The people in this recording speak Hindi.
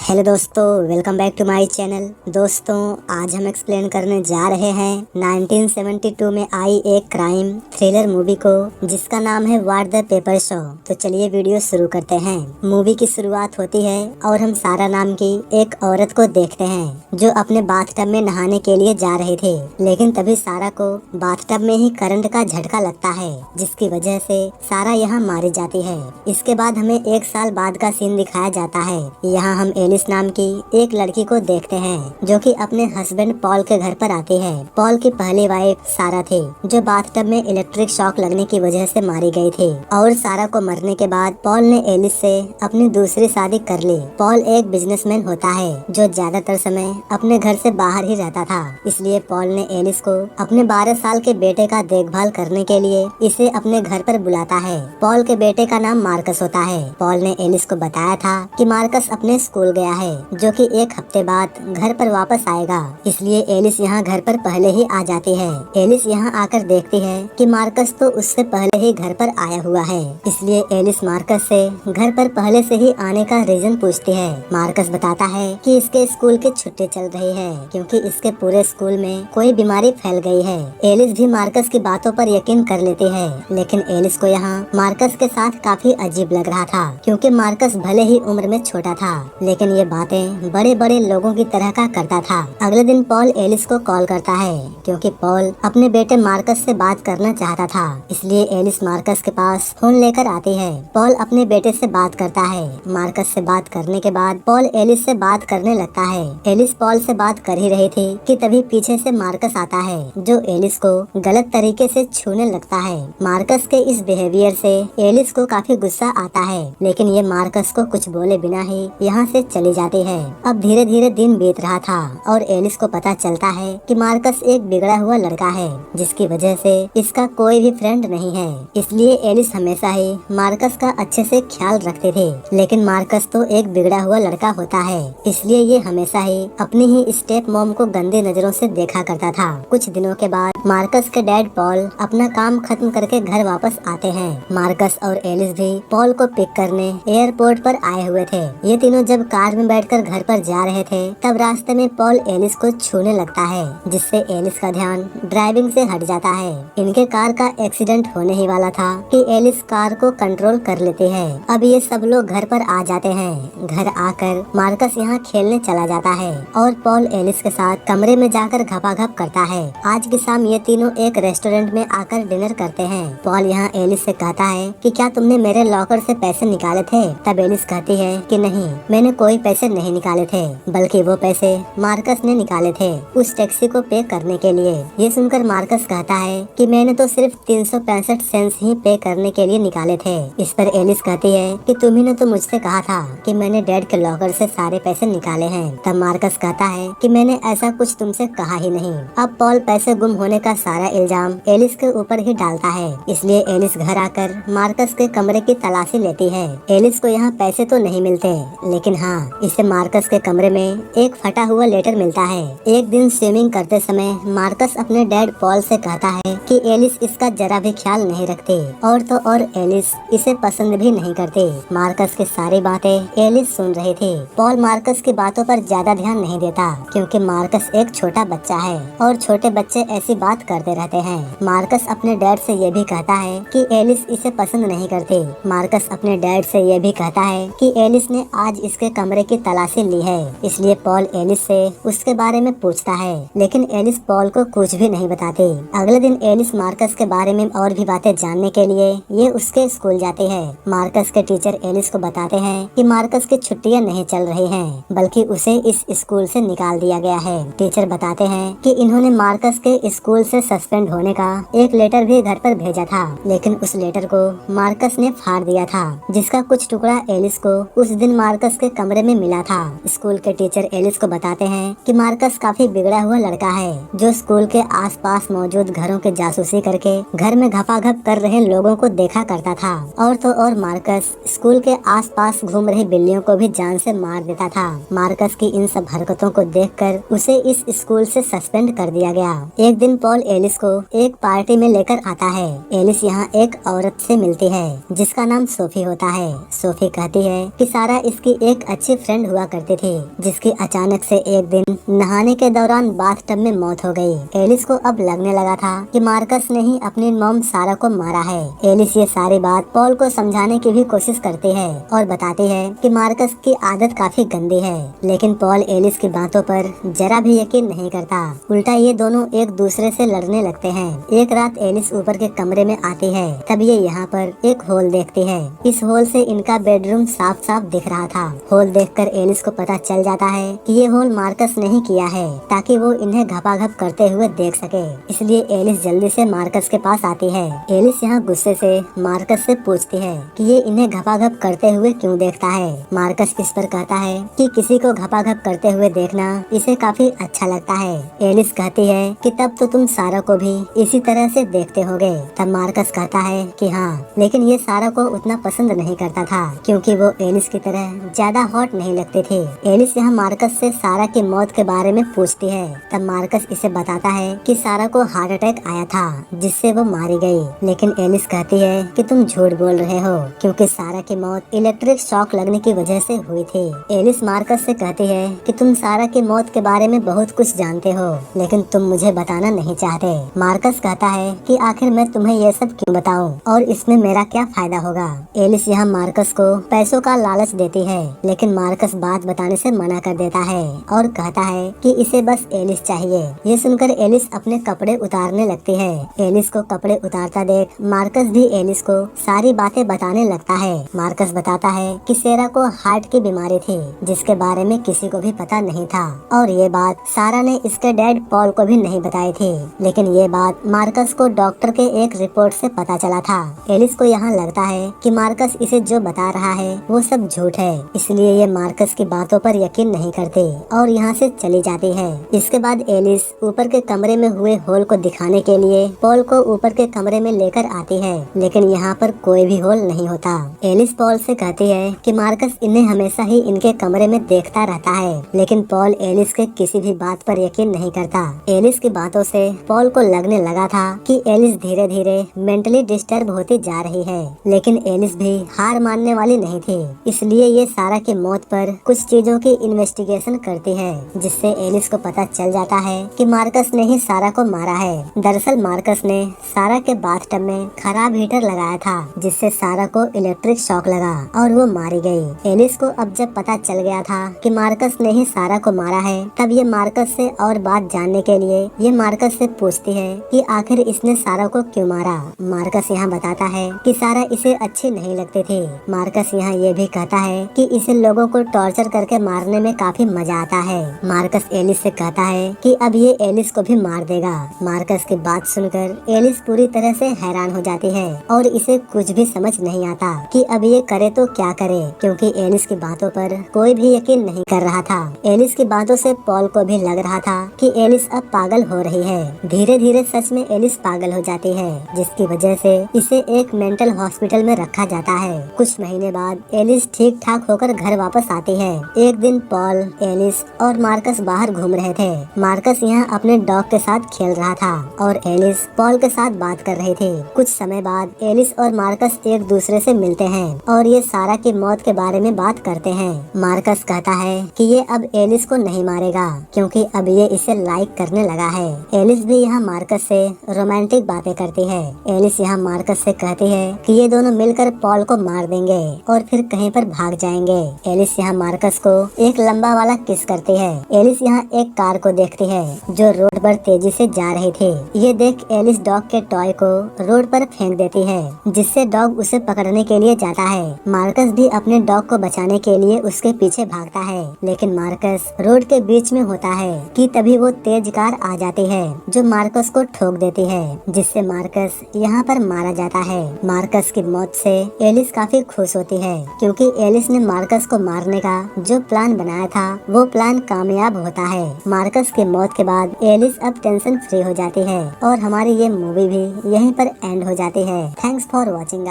हेलो दोस्तों, welcome back to my channel. दोस्तों, आज हम एक्सप्लेन करने जा रहे हैं 1972 में आई एक क्राइम थ्रिलर मूवी को, जिसका नाम है व्हाट द पेपर शो। तो चलिए वीडियो शुरू करते हैं। मूवी की शुरुआत होती है और हम सारा नाम की एक औरत को देखते हैं जो अपने बाथटब में नहाने के लिए जा रहे थे, लेकिन तभी सारा को बाथटब में ही करंट का झटका लगता है, जिसकी वजह से सारा यहाँ मारी जाती है। इसके बाद हमें 1 साल बाद का सीन दिखाया जाता है। यहाँ हम एलिस नाम की एक लड़की को देखते हैं जो कि अपने हस्बैंड पॉल के घर पर आती है। पॉल की पहली वाइफ सारा थी, जो बाथटब में इलेक्ट्रिक शॉक लगने की वजह से मारी गई थी, और सारा को मरने के बाद पॉल ने एलिस से अपनी दूसरी शादी कर ली। पॉल एक बिजनेसमैन होता है जो ज्यादातर समय अपने घर से बाहर ही रहता था, इसलिए पॉल ने एलिस को अपने 12 साल के बेटे का देखभाल करने के लिए इसे अपने घर पर बुलाता है। पॉल के बेटे का नाम मार्कस होता है। पॉल ने एलिस को बताया था कि मार्कस अपने स्कूल गया है, जो कि 1 हफ्ते बाद घर पर वापस आएगा, इसलिए एलिस यहाँ घर पर पहले ही आ जाती है। एलिस यहाँ आकर देखती है कि मार्कस तो उससे पहले ही घर पर आया हुआ है, इसलिए एलिस मार्कस से घर पर पहले से ही आने का रीजन पूछती है। मार्कस बताता है कि इसके स्कूल की छुट्टी चल रही है क्योंकि इसके पूरे स्कूल में कोई बीमारी फैल गई है। एलिस भी मार्कस की बातों पर यकीन कर लेती है, लेकिन एलिस को यहाँ मार्कस के साथ काफी अजीब लग रहा था, क्योंकि मार्कस भले ही उम्र में छोटा था, लेकिन ये बातें बड़े बड़े लोगों की तरह का करता था। अगले दिन पॉल एलिस को कॉल करता है क्योंकि पॉल अपने बेटे मार्कस से बात करना चाहता था, इसलिए एलिस मार्कस के पास फोन लेकर आती है। पॉल अपने बेटे से बात करता है। मार्कस से बात करने के बाद पॉल एलिस से बात करने लगता है। एलिस पॉल से बात कर ही रही थी कि तभी पीछे से मार्कस आता है, जो एलिस को गलत तरीके से छूने लगता है। मार्कस के इस बिहेवियर से एलिस को काफी गुस्सा आता है, लेकिन ये मार्कस को कुछ बोले बिना ही यहाँ से चली जाती है। अब धीरे धीरे दिन बीत रहा था और एलिस को पता चलता है कि मार्कस एक बिगड़ा हुआ लड़का है, जिसकी वजह से इसका कोई भी फ्रेंड नहीं है, इसलिए एलिस हमेशा ही मार्कस का अच्छे से ख्याल रखते थे। लेकिन मार्कस तो एक बिगड़ा हुआ लड़का होता है, इसलिए ये हमेशा ही अपनी ही स्टेप मॉम को गंदी नजरों से देखा करता था। कुछ दिनों के बाद मार्कस के डैड पॉल अपना काम खत्म करके घर वापस आते हैं। मार्कस और एलिस भी पॉल को पिक करने एयरपोर्ट पर आए हुए थे। ये तीनों जब कार में बैठकर घर पर जा रहे थे, तब रास्ते में पॉल एलिस को छूने लगता है, जिससे एलिस का ध्यान ड्राइविंग से हट जाता है। इनके कार का एक्सीडेंट होने ही वाला था कि एलिस कार को कंट्रोल कर लेती है। अब ये सब लोग घर पर आ जाते हैं। घर आकर मार्कस यहाँ खेलने चला जाता है और पॉल एलिस के साथ कमरे में जाकर घपाघप करता है। आज की शाम ये तीनों एक रेस्टोरेंट में आकर डिनर करते हैं। पॉल यहाँ एलिस से कहता है कि क्या तुमने मेरे लॉकर से पैसे निकाले थे? तब एलिस कहती है कि नहीं, मैंने कोई पैसे नहीं निकाले थे, बल्कि वो पैसे मार्कस ने निकाले थे उस टैक्सी को पे करने के लिए। ये सुनकर मार्कस कहता है कि मैंने तो सिर्फ 365 सेंट्स ही पे करने के लिए निकाले थे। इस पर एलिस कहती है कि तुम्ही ने तो मुझसे कहा था कि मैंने डैड के लॉकर से सारे पैसे निकाले हैं। तब मार्कस कहता है कि मैंने ऐसा कुछ तुमसे कहा ही नहीं। अब पॉल पैसे गुम होने का सारा इल्जाम एलिस के ऊपर ही डालता है, इसलिए एलिस घर आकर मार्कस के कमरे की तलाशी लेती है। एलिस को यहाँ पैसे तो नहीं मिलते, लेकिन हाँ, इसे मार्कस के कमरे में एक फटा हुआ लेटर मिलता है। एक दिन स्विमिंग करते समय मार्कस अपने डैड पॉल से कहता है कि एलिस इसका जरा भी ख्याल नहीं रखती, और तो और एलिस इसे पसंद भी नहीं करती। मार्कस की सारी बातें एलिस सुन रही थी। पॉल मार्कस की बातों पर ज्यादा ध्यान नहीं देता, क्योंकि मार्कस एक छोटा बच्चा है और छोटे बच्चे ऐसी बात करते रहते हैं। मार्कस अपने डैड से ये भी कहता है कि एलिस इसे पसंद नहीं करती। मार्कस अपने डैड से ये भी कहता है कि एलिस ने आज इसके कमरे की तलाशी ली है, इसलिए पॉल एलिस से उसके बारे में पूछता है, लेकिन एलिस पॉल को कुछ भी नहीं बताती। अगले दिन एलिस मार्कस के बारे में और भी बातें जानने के लिए ये उसके स्कूल जाती है। मार्कस के टीचर एलिस को बताते हैं कि मार्कस की छुट्टियां नहीं चल रही हैं, बल्कि उसे इस स्कूल से निकाल दिया गया है। टीचर बताते हैं कि इन्होंने मार्कस के स्कूल से सस्पेंड होने का एक लेटर भी घर पर भेजा था, लेकिन उस लेटर को मार्कस ने फाड़ दिया था, जिसका कुछ टुकड़ा एलिस को उस दिन मार्कस के कमरे में मिला था। स्कूल के टीचर एलिस को बताते हैं कि मार्कस काफी बिगड़ा हुआ लड़का है, जो स्कूल के आसपास मौजूद घरों के जासूसी करके घर में घपाघप कर रहे लोगों को देखा करता था, और तो और मार्कस स्कूल के आसपास घूम रही बिल्लियों को भी जान से मार देता था। मार्कस की इन सब हरकतों को देखकर उसे इस स्कूल से सस्पेंड कर दिया गया। एक दिन पॉल एलिस को एक पार्टी में लेकर आता है। एलिस यहाँ एक औरत से मिलती है जिसका नाम सोफी होता है। सोफी कहती है कि सारा इसकी एक अच्छी फ्रेंड हुआ करती थी जिसकी अचानक से एक दिन नहाने के दौरान बाथटब में मौत हो गई। एलिस को अब लगने लगा था कि मार्कस ने ही अपनी मॉम सारा को मारा है। एलिस ये सारी बात पॉल को समझाने की भी कोशिश करती है और बताती है कि मार्कस की आदत काफी गंदी है, लेकिन पॉल एलिस की बातों पर जरा भी यकीन नहीं करता। उल्टा ये दोनों एक दूसरे से लड़ने लगते हैं। एक रात एलिस ऊपर के कमरे में आती है, तब ये यहाँ पर एक होल देखती है। इस होल से इनका बेडरूम साफ साफ दिख रहा था। होल देखकर एलिस को पता चल जाता है कि ये होल मार्कस ने ही किया है ताकि वो इन्हें घपाघप करते हुए देख सके। इसलिए एलिस जल्दी से मार्कस के पास आती है। एलिस यहाँ गुस्से से मार्कस से पूछती है कि ये इन्हें घपाघप करते हुए क्यों देखता है। मार्कस इस पर कहता है कि किसी को घपाघप करते हुए देखना इसे काफी अच्छा लगता है। एलिस कहती है कि तब तो तुम सारा को भी इसी तरह से देखते होगे। तब मार्कस कहता है कि हाँ, लेकिन ये सारा को उतना पसंद नहीं करता था क्योंकि वो एलिस की तरह ज्यादा हॉट नहीं लगती थी। एलिस यहाँ मार्कस से सारा की मौत के बारे में पूछती है। तब मार्कस इसे बताता है कि सारा को हार्ट अटैक आया था जिससे वो मारी गई। लेकिन एलिस कहती है कि तुम झूठ बोल रहे हो क्योंकि सारा की मौत इलेक्ट्रिक शॉक लगने की वजह से हुई थी। एलिस मार्कस से कहती है कि तुम सारा की मौत के बारे में बहुत कुछ जानते हो, लेकिन तुम मुझे बताना नहीं चाहते। मार्कस कहता है कि आखिर मैं तुम्हें ये सब क्यों बताऊं और इसमें मेरा क्या फायदा होगा। एलिस यहाँ मार्कस को पैसों का लालच देती है, लेकिन मार्कस बात बताने से मना कर देता है और कहता है कि इसे बस एलिस चाहिए। ये सुनकर एलिस अपने कपड़े उतारने लगती है। एलिस को कपड़े उतारता देख मार्कस भी एलिस को सारी बातें बताने लगता है। मार्कस बताता है कि सेरा को हार्ट की बीमारी थी जिसके बारे में किसी को भी पता नहीं था और ये बात सारा ने इसके डैड पॉल को भी नहीं बताई थी, लेकिन ये बात मार्कस को डॉक्टर के एक रिपोर्ट से पता चला था। एलिस को यहाँ लगता है कि मार्कस इसे जो बता रहा है वो सब झूठ है, इसलिए ये मार्कस की बातों पर यकीन नहीं करती और यहाँ से चली जाती है। इसके बाद एलिस ऊपर के कमरे में हुए होल को दिखाने के लिए पॉल को ऊपर के कमरे में लेकर आती है, लेकिन यहाँ पर कोई भी होल नहीं होता। एलिस पॉल से कहती है कि मार्कस इन्हें हमेशा ही इनके कमरे में देखता रहता है, लेकिन पॉल एलिस के किसी भी बात पर यकीन नहीं करता। एलिस की बातों से पॉल को लगने लगा था कि एलिस धीरे धीरे मेंटली डिस्टर्ब होती जा रही है, लेकिन एलिस भी हार मानने वाली नहीं थी। इसलिए ये सारा की मौत पर कुछ चीजों की इन्वेस्टिगेशन करती है, जिससे एलिस को पता चल जाता है कि मार्कस ने ही सारा को मारा है। दरअसल मार्कस ने सारा के बाथटब में खराब हीटर लगाया था जिससे सारा को इलेक्ट्रिक शॉक लगा और वो मारी गई। एलिस को अब जब पता चल गया था कि मार्कस ने ही सारा को मारा है, तब ये मार्कस से और बात जानने के लिए ये मार्कस से पूछती है कि आखिर इसने सारा को क्यों मारा। मार्कस यहाँ बताता है कि सारा इसे अच्छी नहीं लगती थी। मार्कस यहाँ ये भी कहता है कि इसे लोगों को टॉर्चर करके मारने में काफी मजा आता है। मार्कस एलिस से कहता है कि अब ये एलिस को भी मार देगा। मार्कस की बात सुनकर एलिस पूरी तरह से हैरान हो जाती है और इसे कुछ भी समझ नहीं आता कि अब ये करे तो क्या करे, क्योंकि एलिस की बातों पर कोई भी यकीन नहीं कर रहा था। एलिस की बातों से पॉल को भी लग रहा था कि एलिस अब पागल हो रही है। धीरे धीरे सच में एलिस पागल हो जाती है, जिसकी वजह से इसे एक मेंटल हॉस्पिटल में रखा जाता है। कुछ महीने बाद एलिस ठीक ठाक होकर घर वापस आती है। एक दिन पॉल, एलिस और मार्कस बाहर घूम रहे थे। मार्कस यहाँ अपने डॉग के साथ खेल रहा था और एलिस पॉल के साथ बात कर रही थी। कुछ समय बाद एलिस और मार्कस एक दूसरे से मिलते हैं और ये सारा की मौत के बारे में बात करते हैं। मार्कस कहता है कि ये अब एलिस को नहीं मारेगा क्योंकि अब ये इसे लाइक करने लगा है। एलिस भी यहाँ मार्कस से रोमांटिक बातें करती है। एलिस यहाँ मार्कस से कहती है कि ये दोनों मिलकर पॉल को मार देंगे और फिर कहीं पर भाग जाएंगे। एलिस यहाँ मार्कस को एक लंबा वाला किस करती है। एलिस यहाँ एक कार को देखती है जो रोड पर तेजी से जा रही थी। ये देख एलिस डॉग के टॉय को रोड पर फेंक देती है, जिससे डॉग उसे पकड़ने के लिए जाता है। मार्कस भी अपने डॉग को बचाने के लिए उसके पीछे भागता है, लेकिन मार्कस रोड के बीच में होता है कि तभी वो तेज कार आ जाती है जो मार्कस को ठोक देती है, जिससे मार्कस यहाँ पर मारा जाता है। मार्कस की मौत से एलिस काफी खुश होती है क्योंकि एलिस ने मार्कस को मारने का जो प्लान बनाया था वो प्लान कामयाब होता है। मार्कस की मौत के बाद एलिस अब टेंशन फ्री हो जाती है और हमारी ये मूवी भी यहीं पर एंड हो जाती है। Thanks for watching.